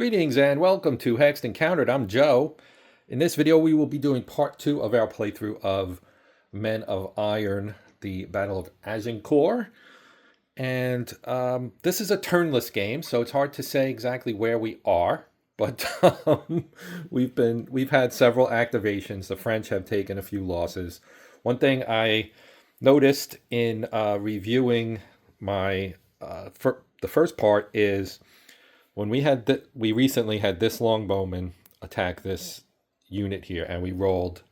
Greetings and welcome to Hexed Encountered. I'm Joe. In this video, we will be doing part 2 of our playthrough of Men of Iron, the Battle of Agincourt. And this is a turnless game, so it's hard to say exactly where we are. But we've had several activations. The French have taken a few losses. One thing I noticed in reviewing my the first part is when we recently had this longbowman attack this unit here, and we rolled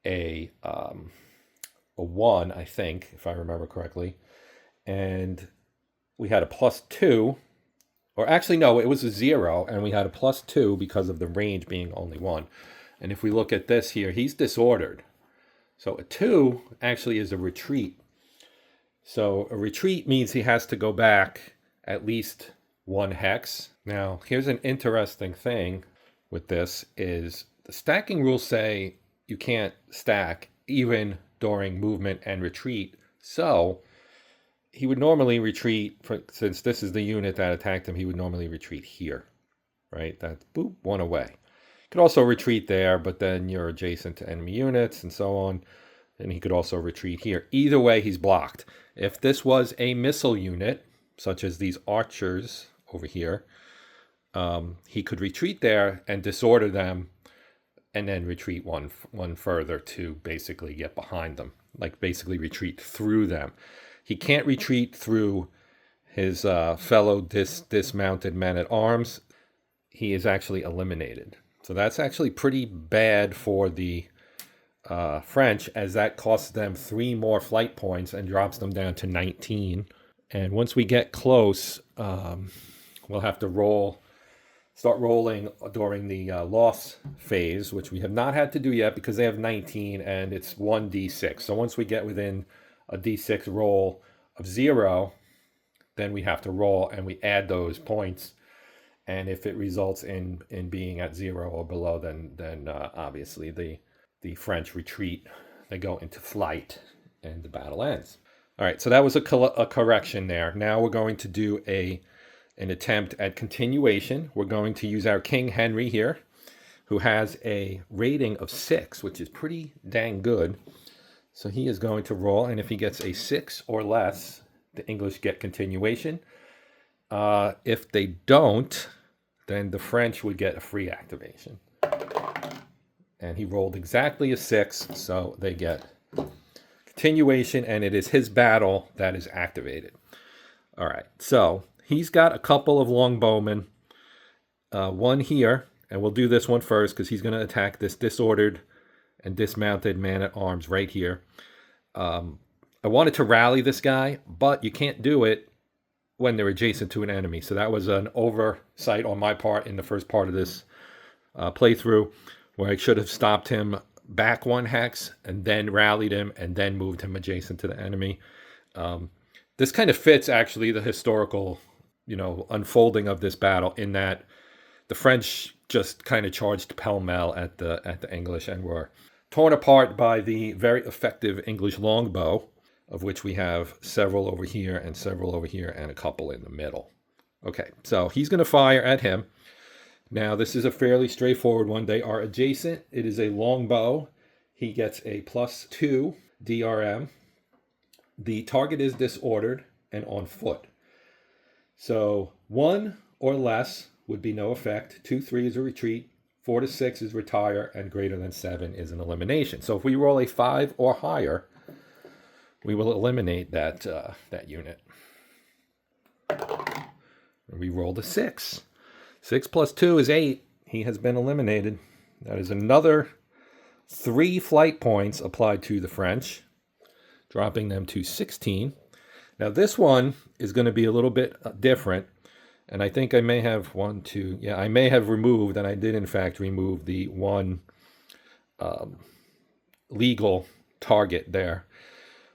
a 1, I think, if I remember correctly, and we had a +2, or actually no, it was a 0, and we had a +2 because of the range being only 1. And if we look at this here, he's disordered. So a 2 actually is a retreat. So a retreat means he has to go back at least 1 hex. Now, here's an interesting thing with this is the stacking rules say you can't stack even during movement and retreat. So he would normally retreat, since this is the unit that attacked him, he would normally retreat here, right? That's boop, 1 away. You could also retreat there, but then you're adjacent to enemy units and so on. And he could also retreat here. Either way, he's blocked. If this was a missile unit, such as these archers over here, he could retreat there and disorder them and then retreat one further to basically get behind them, like basically retreat through them. He can't retreat through his fellow dismounted men-at-arms. He is actually eliminated. So that's actually pretty bad for the French, as that costs them 3 more flight points and drops them down to 19. And once we get close, we'll have to start rolling during the loss phase, which we have not had to do yet because they have 19 and it's 1d6. So once we get within a d6 roll of 0, then we have to roll and we add those points. And if it results in being at 0 or below, then obviously the French retreat. They go into flight and the battle ends. All right, so that was a correction there. Now we're going to do an attempt at continuation. We're going to use our King Henry here, who has a rating of 6, which is pretty dang good. So he is going to roll, and if he gets a 6 or less, the English get continuation. If they don't, then the French would get a free activation. And he rolled exactly a 6, so they get continuation, and it is his battle that is activated. All right, so he's got a couple of longbowmen. One here, and we'll do this one first because he's going to attack this disordered and dismounted man-at-arms right here. I wanted to rally this guy, but you can't do it when they're adjacent to an enemy. So that was an oversight on my part in the first part of this playthrough, where I should have stopped him back 1 hex and then rallied him and then moved him adjacent to the enemy. This kind of fits actually the historical, unfolding of this battle, in that the French just kind of charged pell-mell at the English and were torn apart by the very effective English longbow, of which we have several over here and several over here and a couple in the middle. Okay, so he's going to fire at him. Now, this is a fairly straightforward one. They are adjacent. It is a longbow. He gets a +2 DRM. The target is disordered and on foot. So 1 or less would be no effect. 2-3 is a retreat. 4-6 is retire, and greater than 7 is an elimination. So if we roll a 5 or higher, we will eliminate that unit. And we rolled a 6. 6 + 2 is 8. He has been eliminated. That is another 3 flight points applied to the French, dropping them to 16. Now this one is going to be a little bit different, and I think I may have I may have removed, and I did in fact remove the one legal target there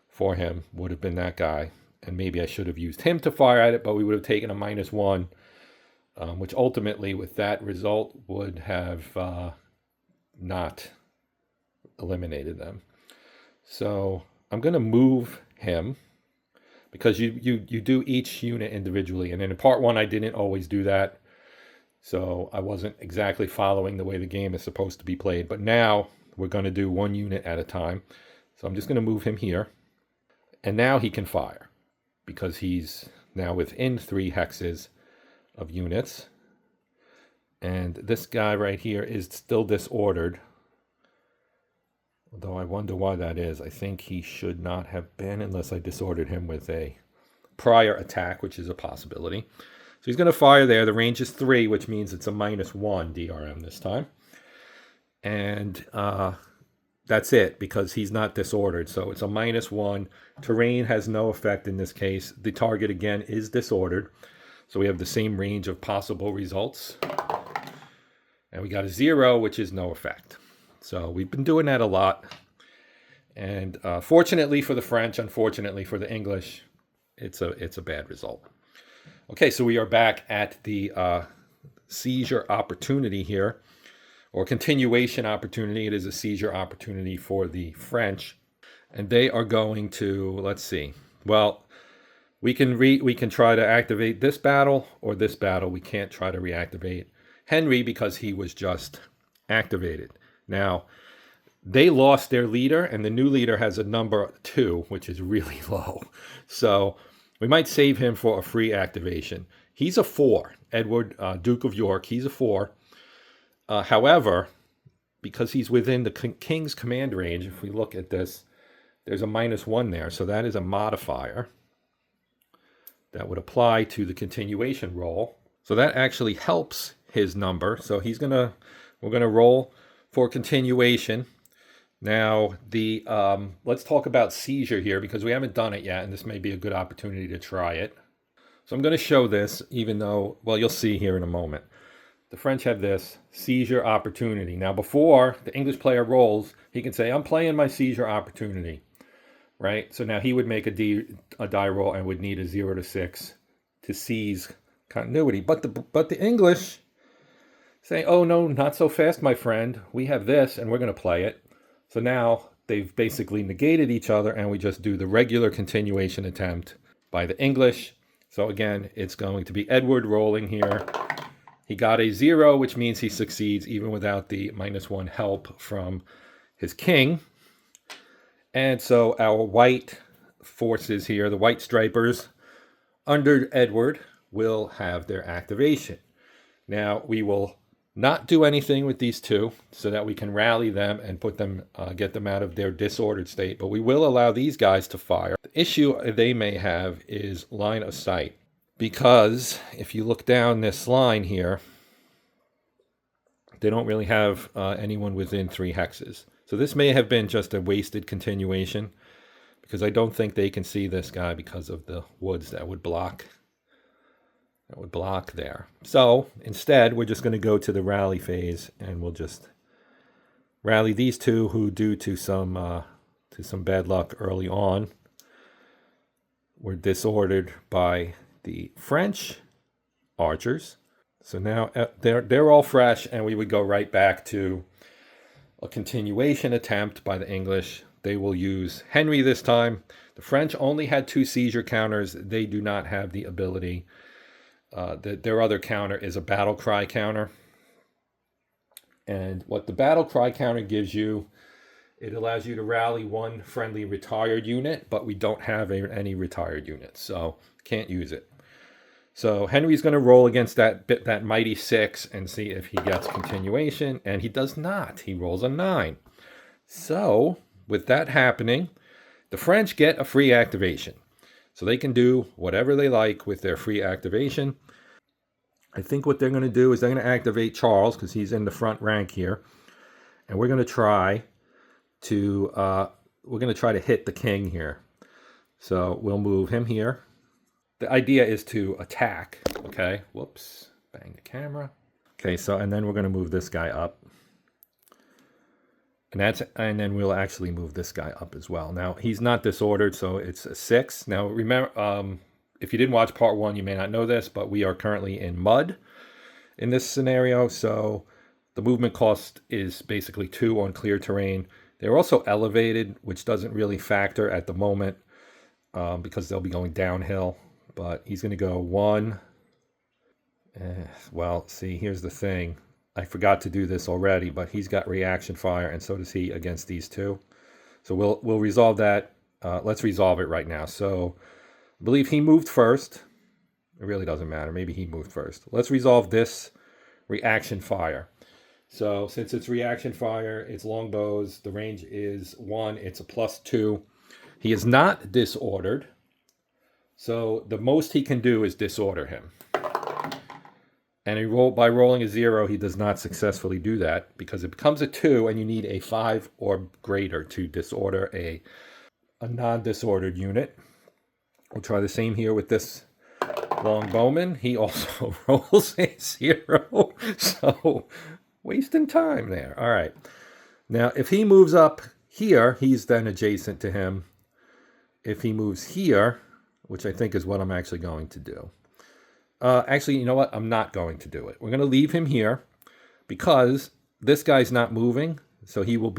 for him. Would have been that guy, and maybe I should have used him to fire at it, but we would have taken a -1. Which ultimately, with that result, would have not eliminated them. So I'm going to move him because you do each unit individually. And in part one, I didn't always do that. So I wasn't exactly following the way the game is supposed to be played. But now we're going to do one unit at a time. So I'm just going to move him here. And now he can fire because he's now within 3 hexes of units. And this guy right here is still disordered. Although I wonder why that is. I think he should not have been unless I disordered him with a prior attack, which is a possibility. So he's going to fire there. The range is 3, which means it's a -1 DRM this time. And that's it because he's not disordered. So it's a -1. Terrain has no effect in this case. The target, again, is disordered. So we have the same range of possible results. And we got a 0, which is no effect. So we've been doing that a lot. And fortunately for the French, unfortunately for the English, it's a bad result. Okay, so we are back at the seizure opportunity here, or continuation opportunity. It is a seizure opportunity for the French. And they are going to, let's see. Well, we can try to activate this battle or this battle. We can't try to reactivate Henry because he was just activated. Now, they lost their leader, and the new leader has a number 2, which is really low. So we might save him for a free activation. He's a 4. Edward, Duke of York, he's a 4. However, because he's within the king's command range, if we look at this, there's a -1 there. So that is a modifier that would apply to the continuation roll. So that actually helps his number. So we're gonna roll for continuation. Now let's talk about seizure here because we haven't done it yet, and this may be a good opportunity to try it. So I'm going to show this, even though, well, you'll see here in a moment. The French have this seizure opportunity. Now, before the English player rolls, he can say, "I'm playing my seizure opportunity," right? So now he would make a die roll and would need a 0 to 6 to seize continuity. But the English say, "Oh no, not so fast, my friend. We have this, and we're going to play it." So now they've basically negated each other, and we just do the regular continuation attempt by the English. So again, it's going to be Edward rolling here. He got a 0, which means he succeeds even without the -1 help from his king. And so our white forces here, the white stripers, under Edward, will have their activation. Now, we will not do anything with these 2 so that we can rally them and put them, get them out of their disordered state. But we will allow these guys to fire. The issue they may have is line of sight. Because if you look down this line here, they don't really have anyone within 3 hexes. So this may have been just a wasted continuation because I don't think they can see this guy because of the woods that would block. There. So instead, we're just going to go to the rally phase, and we'll just rally these 2 who, due to some bad luck early on, were disordered by the French archers. So now they're all fresh, and we would go right back to a continuation attempt by the English. They will use Henry this time. The French only had 2 seizure counters. They do not have the ability. Their other counter is a battle cry counter. And what the battle cry counter gives you, it allows you to rally 1 friendly retired unit, but we don't have any retired units, so can't use it. So Henry's going to roll against that mighty 6 and see if he gets continuation, and he does not. He rolls a 9. So with that happening, the French get a free activation. So they can do whatever they like with their free activation. I think what they're going to do is they're going to activate Charles because he's in the front rank here. And we're going to try to hit the king here. So we'll move him here. The idea is to attack, okay? Whoops, bang the camera. Okay, so, and then we're going to move this guy up. And then we'll actually move this guy up as well. Now, he's not disordered, so it's a 6. Now, remember, if you didn't watch part 1, you may not know this, but we are currently in mud in this scenario. So the movement cost is basically 2 on clear terrain. They're also elevated, which doesn't really factor at the moment because they'll be going downhill. But he's going to go 1, Well, see, here's the thing. I forgot to do this already, but he's got reaction fire, and so does he against these two. So we'll resolve that. Let's resolve it right now. So I believe he moved first. It really doesn't matter. Maybe he moved first. Let's resolve this reaction fire. So since it's reaction fire, it's longbows. The range is 1. It's a +2. He is not disordered. So the most he can do is disorder him. And by rolling a 0, he does not successfully do that because it becomes a 2 and you need a 5 or greater to disorder a non-disordered unit. We'll try the same here with this longbowman. He also rolls a 0. So wasting time there. All right. Now, if he moves up here, he's then adjacent to him. If he moves here, which I think is what I'm actually going to do. Actually, you know what? I'm not going to do it. We're going to leave him here because this guy's not moving. So he will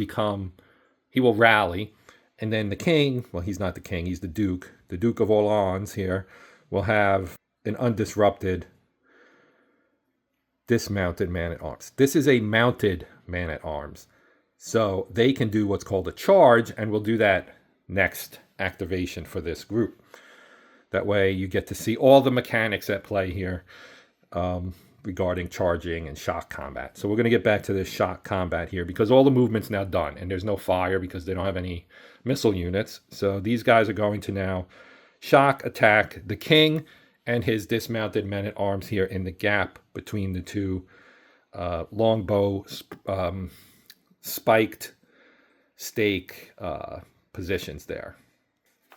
rally. And then the king, well, he's not the king. He's the Duke of Orleans here, will have an undisrupted dismounted man-at-arms. This is a mounted man-at-arms. So they can do what's called a charge, and we'll do that next activation for this group. That way you get to see all the mechanics at play here regarding charging and shock combat. So we're going to get back to this shock combat here because all the movement's now done and there's no fire because they don't have any missile units. So these guys are going to now shock attack the king and his dismounted men-at-arms here in the gap between the two longbow spiked stake positions there.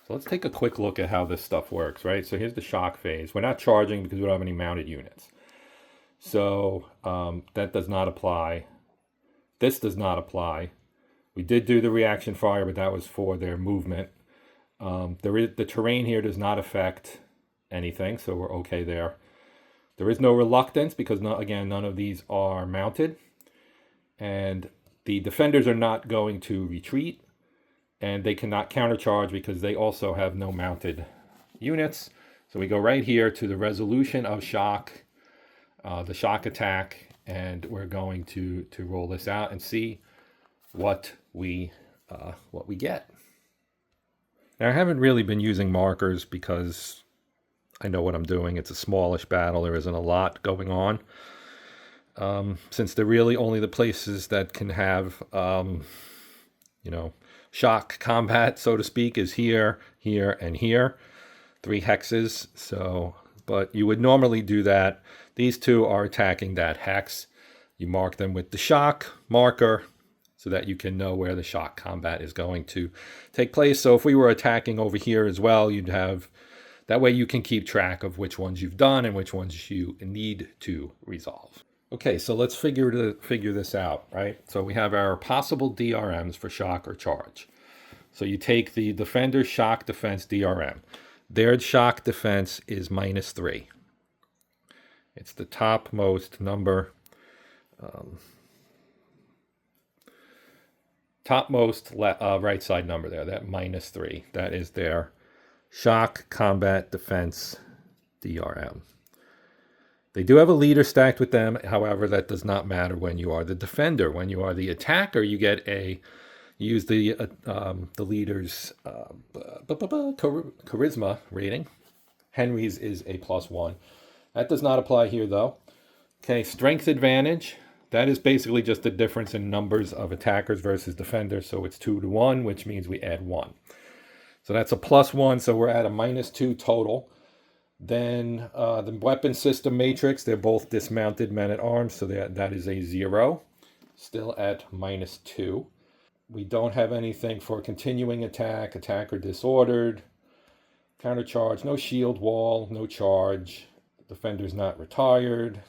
So let's take a quick look at how this stuff works, right? So here's the shock phase. We're not charging because we don't have any mounted units. So that does not apply. This does not apply. We did do the reaction fire, but that was for their movement. The terrain here does not affect anything, so we're okay there. There is no reluctance because, again, none of these are mounted. And the defenders are not going to retreat. And they cannot countercharge because they also have no mounted units. So we go right here to the resolution of shock, the shock attack, and we're going to roll this out and see what we get. Now I haven't really been using markers because I know what I'm doing. It's a smallish battle. There isn't a lot going on. Since they're really only the places that can have, shock combat, so to speak, is here, here, and here. 3 hexes. So, but you would normally do that. These two are attacking that hex. You mark them with the shock marker so that you can know where the shock combat is going to take place. So if we were attacking over here as well, you'd have, that way you can keep track of which ones you've done and which ones you need to resolve. Okay, so let's figure this out, right? So we have our possible DRMs for shock or charge. So you take the defender shock defense DRM. Their shock defense is -3. It's the topmost number, topmost right side number there, that -3. That is their shock combat defense DRM. They do have a leader stacked with them. However, that does not matter when you are the defender. When you are the attacker, you get use the leader's charisma rating. Henry's is a +1. That does not apply here though. Okay, strength advantage. That is basically just the difference in numbers of attackers versus defenders. So it's 2 to 1, which means we add 1. So that's a +1. So we're at a -2 total. Then the weapon system matrix, they're both dismounted men-at-arms, so that is a 0, still at -2. We don't have anything for continuing attack, attacker disordered, countercharge, no shield wall, no charge, defender's not retired,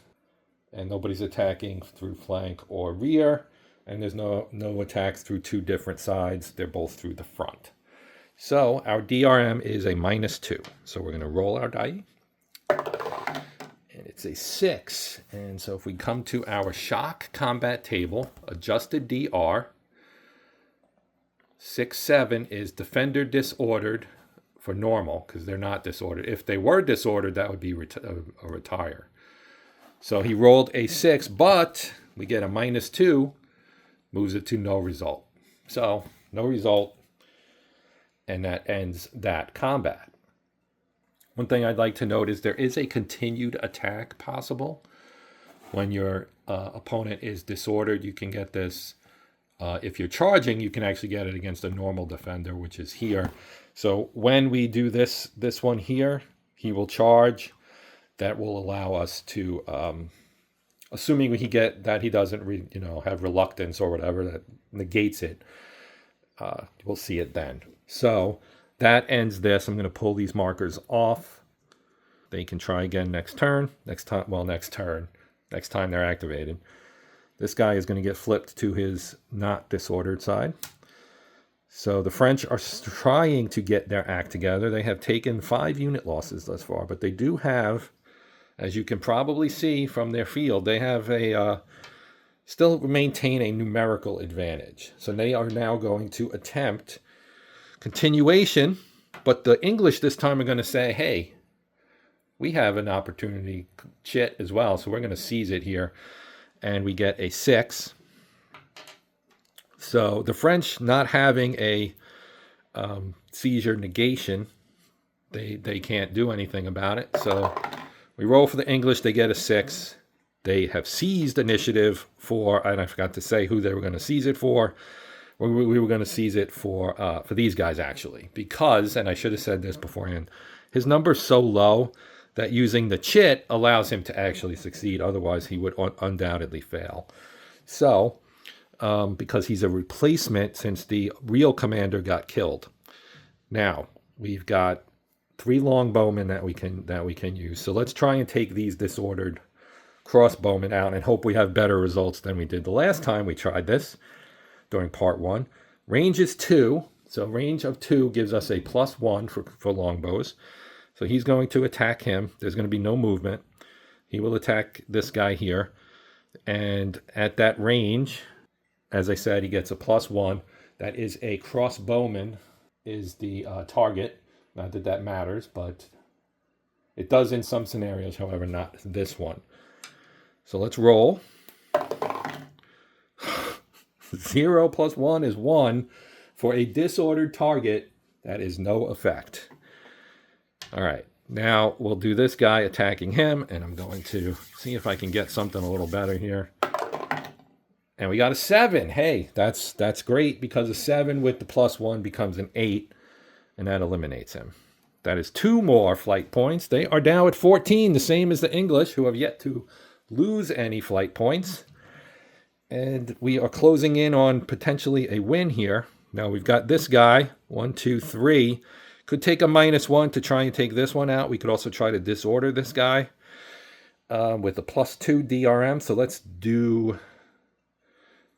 and nobody's attacking through flank or rear, and there's no attacks through 2 different sides, they're both through the front. So our DRM is a -2. So we're going to roll our die. And it's a 6. And so if we come to our shock combat table, adjusted DR, 6-7 is defender disordered for normal, because they're not disordered. If they were disordered, that would be a retire. So he rolled a 6, but we get a -2, moves it to no result. So no result, and that ends that combat. One thing I'd like to note is there is a continued attack possible. When your opponent is disordered, you can get this. If you're charging, you can actually get it against a normal defender, which is here. So when we do this one here, he will charge. That will allow us to, assuming he doesn't have reluctance or whatever that negates it. We'll see it then. So that ends this. I'm going to pull these markers off. They can try again next turn. Next time they're activated. This guy is going to get flipped to his not disordered side. So the French are trying to get their act together. They have taken 5 unit losses thus far, but they do have, as you can probably see from their field, they have still maintain a numerical advantage. So they are now going to attempt continuation, but the English this time are going to say, hey, we have an opportunity chit as well, so we're going to seize it here, and we get a 6. So the French not having a seizure negation, they can't do anything about it. So we roll for the English, they get a 6. They have seized initiative for, and I forgot to say who they were going to seize it for. We were going to seize it for these guys, actually, because, and I should have said this beforehand, his number's so low that using the chit allows him to actually succeed. Otherwise, he would undoubtedly fail. So, because he's a replacement since the real commander got killed. Now, we've got 3 longbowmen that we can use. So let's try and take these disordered crossbowmen out and hope we have better results than we did the last time we tried this during part 1. Range is 2. So range of 2 gives us a +1 for longbows. So he's going to attack him. There's going to be no movement. He will attack this guy here. And at that range, as I said, he gets a +1. That is a crossbowman is the target. Not that that matters, but it does in some scenarios, however, not this one. So let's roll. 0 + 1 is 1. For a disordered target, that is no effect. All right, now we'll do this guy attacking him, and I'm going to see if I can get something a little better here. And we got a 7. Hey, that's great, because a 7 with the +1 becomes an 8, and that eliminates him. That is 2 more flight points. They are now at 14, the same as the English, who have yet to lose any flight points. And we are closing in on potentially a win here. Now we've got this guy, 1, 2, 3. Could take a -1 to try and take this one out. We could also try to disorder this guy with a +2 DRM. So let's do,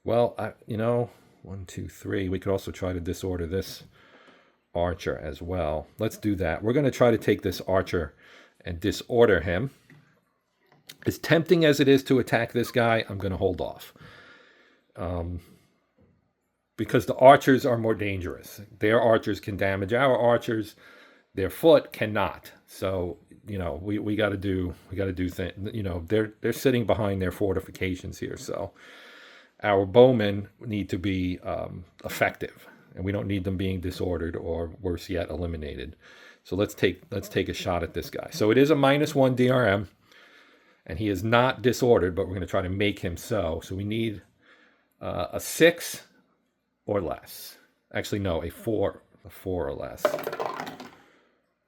well, 1, 2, 3. We could also try to disorder this archer as well. Let's do that. We're going to try to take this archer and disorder him. As tempting as it is to attack this guy, I'm going to hold off. Because the archers are more dangerous. Their archers can damage our archers. Their foot cannot. So, we got to do things. They're sitting behind their fortifications here. So our bowmen need to be effective, and we don't need them being disordered or, worse yet, eliminated. So let's take a shot at this guy. So it is a -1 DRM, and he is not disordered, but we're going to try to make him so. So we need a 6 or less. Actually, no, a 4 or less.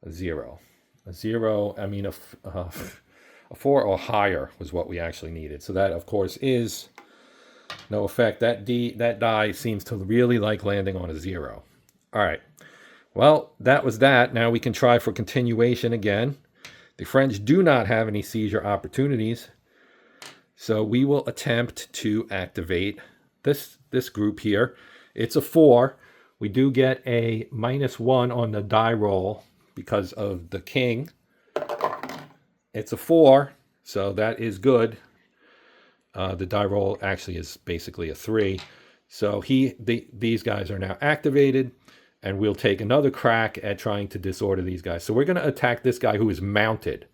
A 0. A 0, I mean, a 4 or higher was what we actually needed. So that, of course, is no effect. That die seems to really like landing on a 0. All right. Well, that was that. Now we can try for continuation again. The French do not have any seizure opportunities. So we will attempt to activate this group here. It's a 4. We do get a -1 on the die roll because of the king. It's a 4, so that is good. The die roll actually is basically a 3. So these guys are now activated, and we'll take another crack at trying to disorder these guys. So we're going to attack this guy who is mounted.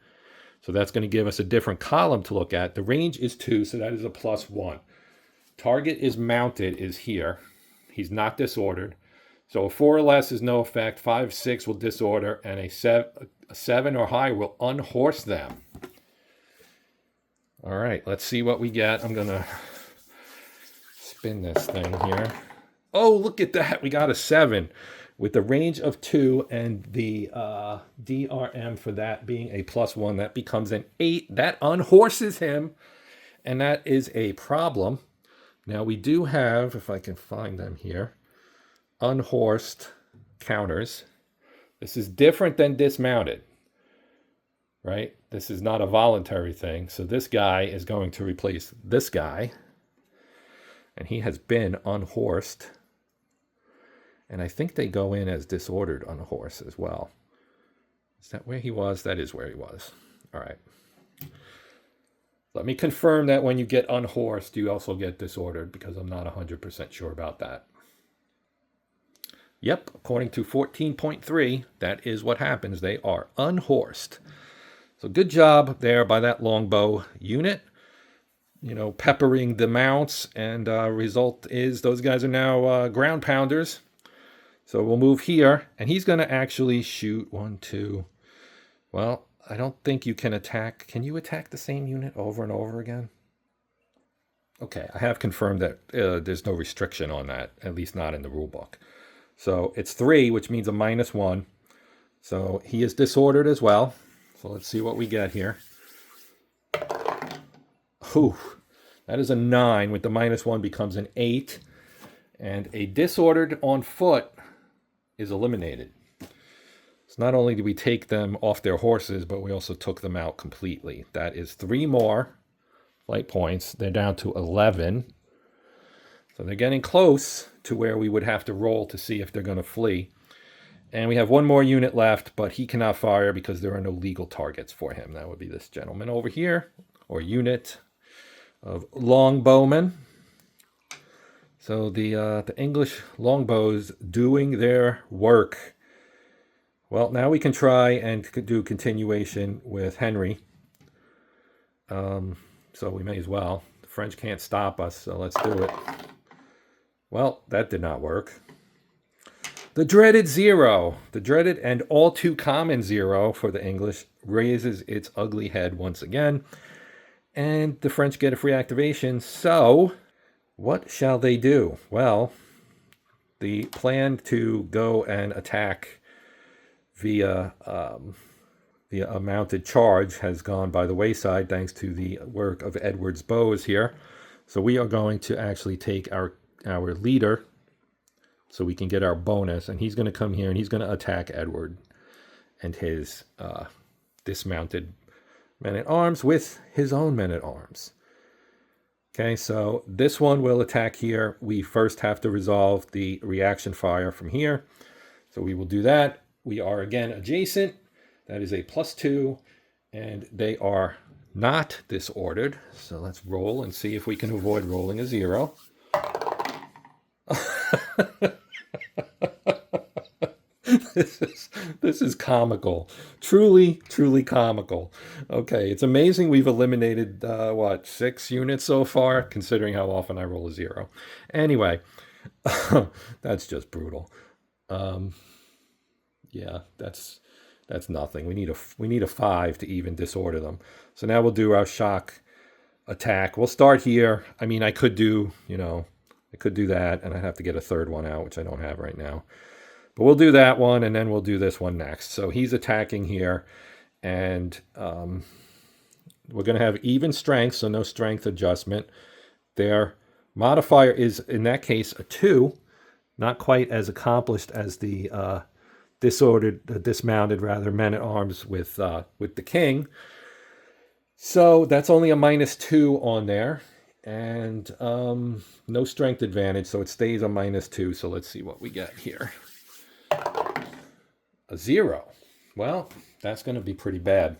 So that's going to give us a different column to look at. The range is 2, so that is a +1. Target is mounted is here. He's not disordered. So a 4 or less is no effect. 5, 6 will disorder, and a 7 or higher will unhorse them. All right, let's see what we get. I'm going to spin this thing here. Oh, look at that. We got a 7 with the range of 2 and the DRM for that being a +1. That becomes an 8. That unhorses him, and that is a problem. Now we do have, if I can find them here, unhorsed counters. This is different than dismounted, right? This is not a voluntary thing. So this guy is going to replace this guy, and he has been unhorsed. And I think they go in as disordered on a horse as well. Is that where he was? That is where he was. All right. Let me confirm that when you get unhorsed, you also get disordered, because I'm not 100% sure about that. Yep, according to 14.3, that is what happens. They are unhorsed. So good job there by that longbow unit, peppering the mounts, and result is those guys are now ground pounders. So we'll move here, and he's going to actually shoot 1, 2. Well, I don't think you can attack. Can you attack the same unit over and over again? Okay, I have confirmed that there's no restriction on that, at least not in the rule book. So it's 3, which means a -1. So he is disordered as well. So let's see what we get here. Whew, that is a 9. With the -1 becomes an 8. And a disordered on foot is eliminated. So not only did we take them off their horses, but we also took them out completely. That is 3 more flight points. They're down to 11. So they're getting close to where we would have to roll to see if they're going to flee. And we have 1 more unit left, but he cannot fire because there are no legal targets for him. That would be this gentleman over here, or unit of longbowmen. So the English longbows doing their work. Well, now we can try and do continuation with Henry. So we may as well. The French can't stop us, so let's do it. Well, that did not work. The dreaded 0, the dreaded and all too common 0 for the English, raises its ugly head once again. And the French get a free activation, so what shall they do? Well, the plan to go and attack via a mounted charge has gone by the wayside thanks to the work of Edward's bows here. So we are going to actually take our leader so we can get our bonus, and he's going to come here and he's going to attack Edward and his dismounted men-at-arms with his own men-at-arms. Okay, so this one will attack here. We first have to resolve the reaction fire from here. So we will do that. We are again adjacent. That is a +2, and they are not disordered. So let's roll and see if we can avoid rolling a 0. This is comical. Truly comical. Okay, it's amazing we've eliminated, 6 units so far, considering how often I roll a 0. Anyway, that's just brutal. Yeah, that's nothing. We need a 5 to even disorder them. So now we'll do our shock attack. We'll start here. I mean, I could do that, and I'd have to get a third one out, which I don't have right now. But we'll do that one, and then we'll do this one next. So he's attacking here, and we're going to have even strength, so no strength adjustment. Their modifier is, in that case, a 2, not quite as accomplished as the dismounted men-at-arms with the king. So that's only a -2 on there, and no strength advantage, so it stays a -2. So let's see what we get here. A 0. Well, that's going to be pretty bad.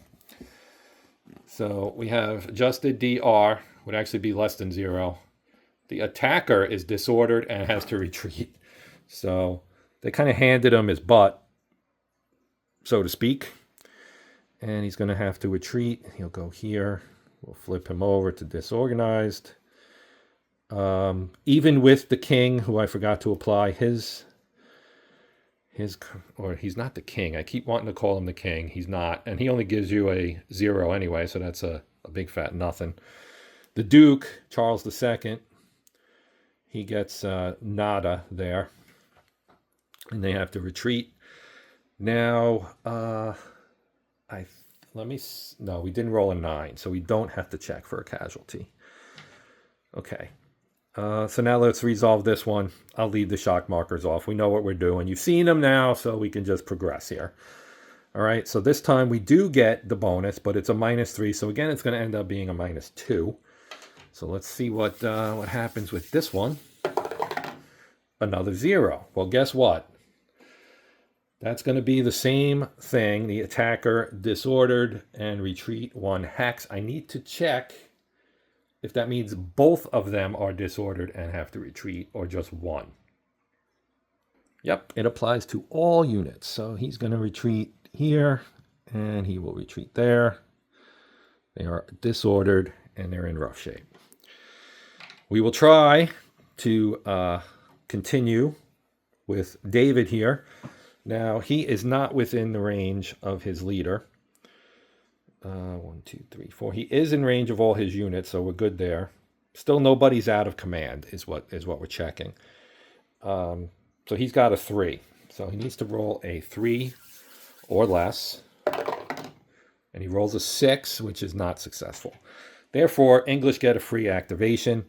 So we have adjusted DR, would actually be less than 0. The attacker is disordered and has to retreat. So they kind of handed him his butt, so to speak. And he's going to have to retreat. He'll go here. We'll flip him over to disorganized. Even with the king, who I forgot to apply his, or he's not the king. I keep wanting to call him the king. He's not. And he only gives you a 0 anyway, so that's a big fat nothing. The Duke, Charles II, he gets nada there. And they have to retreat. Now, no, we didn't roll a 9, so we don't have to check for a casualty. Okay. So now let's resolve this one. I'll leave the shock markers off. We know what we're doing. You've seen them now, so we can just progress here. All right, so this time we do get the bonus, but it's a -3. So again, it's going to end up being a -2. So let's see what happens with this one. Another 0. Well, guess what? That's going to be the same thing. The attacker disordered and retreat 1 hex. I need to check if that means both of them are disordered and have to retreat, or just one. Yep, it applies to all units. So he's going to retreat here, and he will retreat there. They are disordered, and they're in rough shape. We will try to continue with David here. Now, he is not within the range of his leader. 1, 2, 3, 4. He is in range of all his units, so we're good there. Still, nobody's out of command is what we're checking. So he's got a 3. So he needs to roll a 3 or less. And he rolls a 6, which is not successful. Therefore, English get a free activation.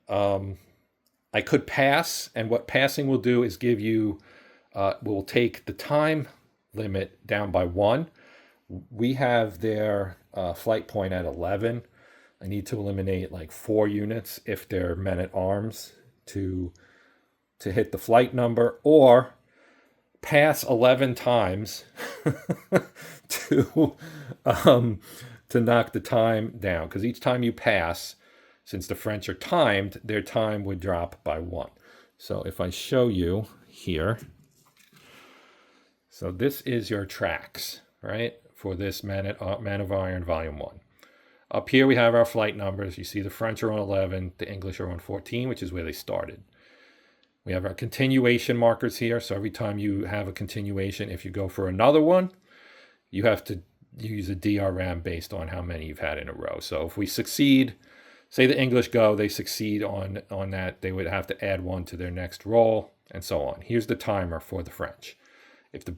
I could pass, and what passing will do is give you, will take the time limit down by 1. We have their flight point at 11. I need to eliminate like 4 units if they're men-at-arms to hit the flight number, or pass 11 times to knock the time down. Because each time you pass, since the French are timed, their time would drop by 1. So if I show you here, so this is your tracks, right? For this Man of Iron Volume 1. Up here we have our flight numbers. You see the French are on 11, the English are on 14, which is where they started. We have our continuation markers here. So every time you have a continuation, if you go for another one, you have to use a DRM based on how many you've had in a row. So if we succeed, say the English go, they succeed on that, they would have to add 1 to their next roll, and so on. Here's the timer for the French. If the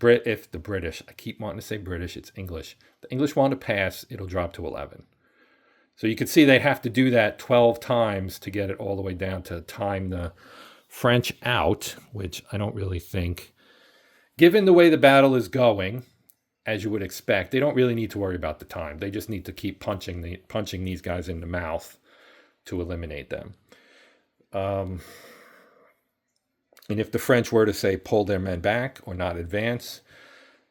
British, I keep wanting to say British, it's English. The English want to pass, it'll drop to 11. So you can see they have to do that 12 times to get it all the way down to time the French out, which I don't really think, given the way the battle is going, as you would expect, they don't really need to worry about the time. They just need to keep punching these guys in the mouth to eliminate them. And if the French were to say pull their men back or not advance,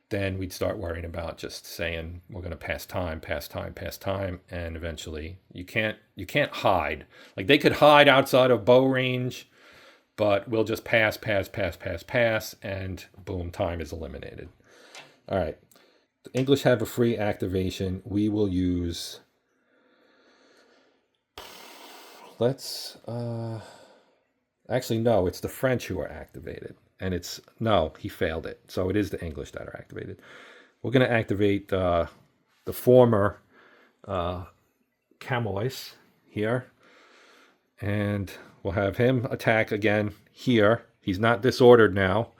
then we'd start worrying about just saying we're going to pass time, and eventually you can't hide. Like they could hide outside of bow range, but we'll just pass, and boom, time is eliminated. All right, the English have a free activation. We will use. Actually, no, it's the French who are activated. And he failed it. So it is the English that are activated. We're going to activate the former Camois here. And we'll have him attack again here. He's not disordered now.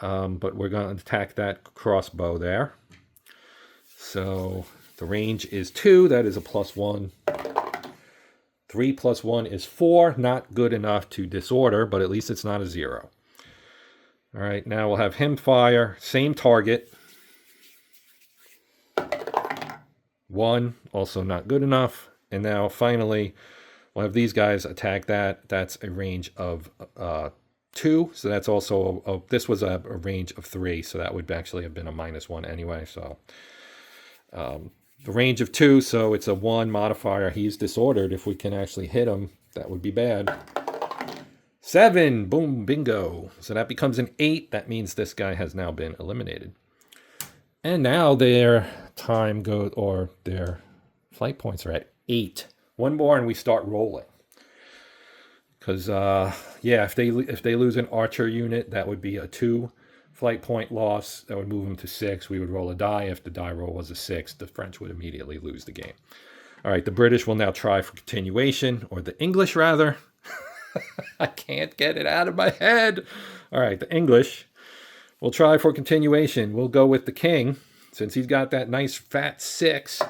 But we're going to attack that crossbow there. So the range is 2. That is a +1. 3 + 1 is 4. Not good enough to disorder, but at least it's not a 0. All right, now we'll have him fire. Same target. 1, also not good enough. And now finally, we'll have these guys attack that. That's a range of 2. So that's also, this was a range of 3. So that would actually have been a -1 anyway. So the range of 2, so it's a 1 modifier. He's disordered. If we can actually hit him, that would be bad. 7, boom, bingo. So that becomes an 8. That means this guy has now been eliminated. And now their time goes, or their flight points are at 8. One more and we start rolling. Because, yeah, if they lose an archer unit, that would be a 2 flight point loss. That would move them to 6. We would roll a die. If the die roll was a 6, the French would immediately lose the game. All right, the British will now try for continuation, or the English, rather. I can't get it out of my head. All right, the English will try for continuation. We'll go with the king, since he's got that nice fat 6.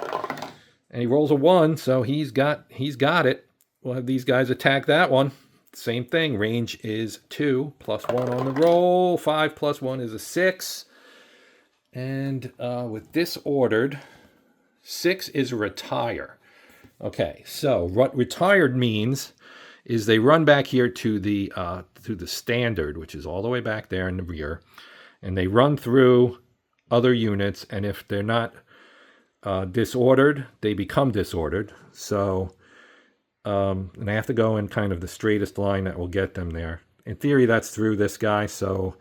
And he rolls a 1, so he's got it. We'll have these guys attack that one. Same thing. Range is 2, +1 on the roll. 5 + 1 is a 6. And with disordered, 6 is retire. Okay, so what retired means is they run back here to the standard, which is all the way back there in the rear, and they run through other units. And if they're not disordered, they become disordered. So. And they have to go in kind of the straightest line that will get them there. In theory, that's through this guy, so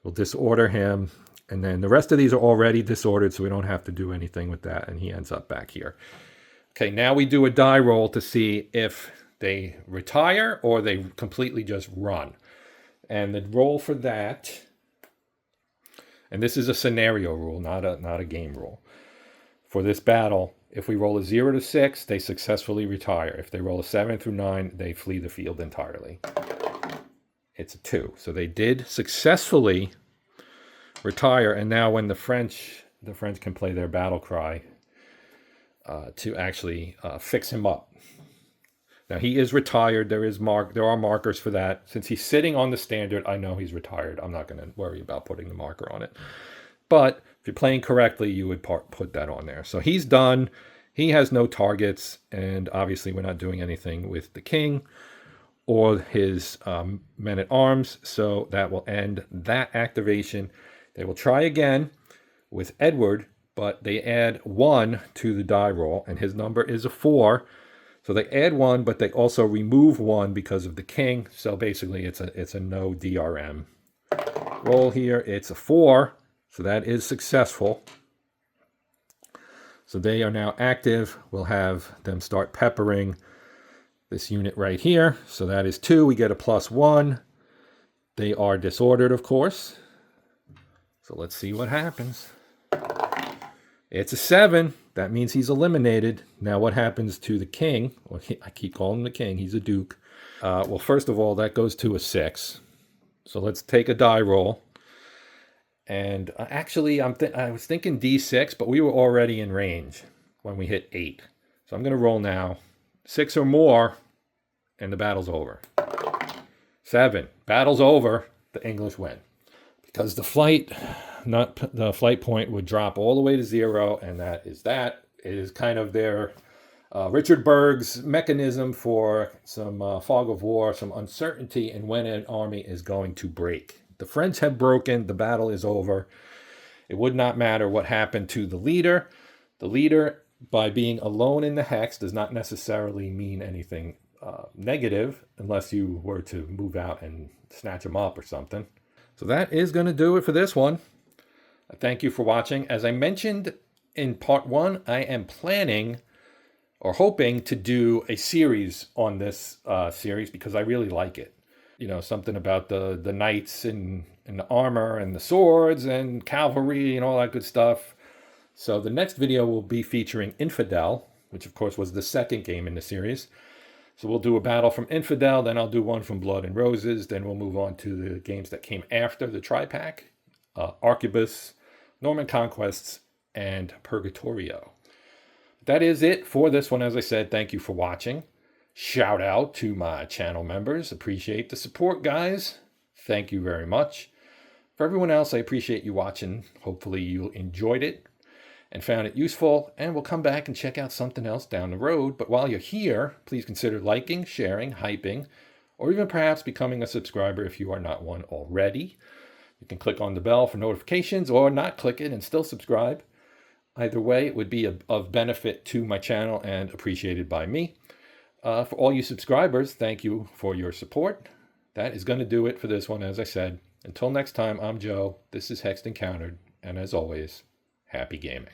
we'll disorder him. And then the rest of these are already disordered, so we don't have to do anything with that, and he ends up back here. Okay, now we do a die roll to see if they retire or they completely just run. And the roll for that, and this is a scenario rule, not a game rule. For this battle, if we roll a 0 to 6, they successfully retire. If they roll a 7 through 9, they flee the field entirely. It's a 2. So they did successfully retire. And now when the French can play their battle cry to actually fix him up. Now he is retired. There are markers for that. Since he's sitting on the standard, I know he's retired. I'm not going to worry about putting the marker on it. But if you're playing correctly, you would put that on there. So he's done. He has no targets, and obviously we're not doing anything with the king or his men-at-arms, so that will end that activation. They will try again with Edward, but they add 1 to the die roll, and his number is a 4. So they add 1, but they also remove 1 because of the king. So basically it's a no DRM. Roll here, it's a 4. So that is successful. So they are now active. We'll have them start peppering this unit right here. So that is 2. We get a +1. They are disordered, of course. So let's see what happens. It's a 7. That means he's eliminated. Now what happens to the king? Well, I keep calling him the king. He's a duke. Well, first of all, that goes to a 6. So let's take a die roll. And actually, I was thinking D6, but we were already in range when we hit 8. So I'm going to roll now. 6 or more, and the battle's over. 7. Battle's over. The English win. Because the flight point would drop all the way to 0, and that is that. It is kind of their Richard Berg's mechanism for some fog of war, some uncertainty in when an army is going to break. The French have broken. The battle is over. It would not matter what happened to the leader. The leader, by being alone in the hex, does not necessarily mean anything negative unless you were to move out and snatch him up or something. So that is going to do it for this one. Thank you for watching. As I mentioned in part 1, I am planning or hoping to do a series on this series because I really like it. You know, something about the knights and the armor and the swords and cavalry and all that good stuff. So the next video will be featuring Infidel, which of course was the second game in the series. So we'll do a battle from Infidel, then I'll do one from Blood and Roses, then we'll move on to the games that came after the Tri-Pack, Arquebus, Norman Conquests, and Purgatorio. That is it for this one. As I said, thank you for watching. Shout out to my channel members. Appreciate the support, guys. Thank you very much. For everyone else, I appreciate you watching. Hopefully you enjoyed it and found it useful, and we'll come back and check out something else down the road. But while you're here, please consider liking, sharing, hyping, or even perhaps becoming a subscriber if you are not one already. You can click on the bell for notifications or not click it and still subscribe. Either way, it would be of benefit to my channel and appreciated by me. For all you subscribers, thank you for your support. That is going to do it for this one, as I said. Until next time, I'm Joe. This is Hexed Encountered. And as always, happy gaming.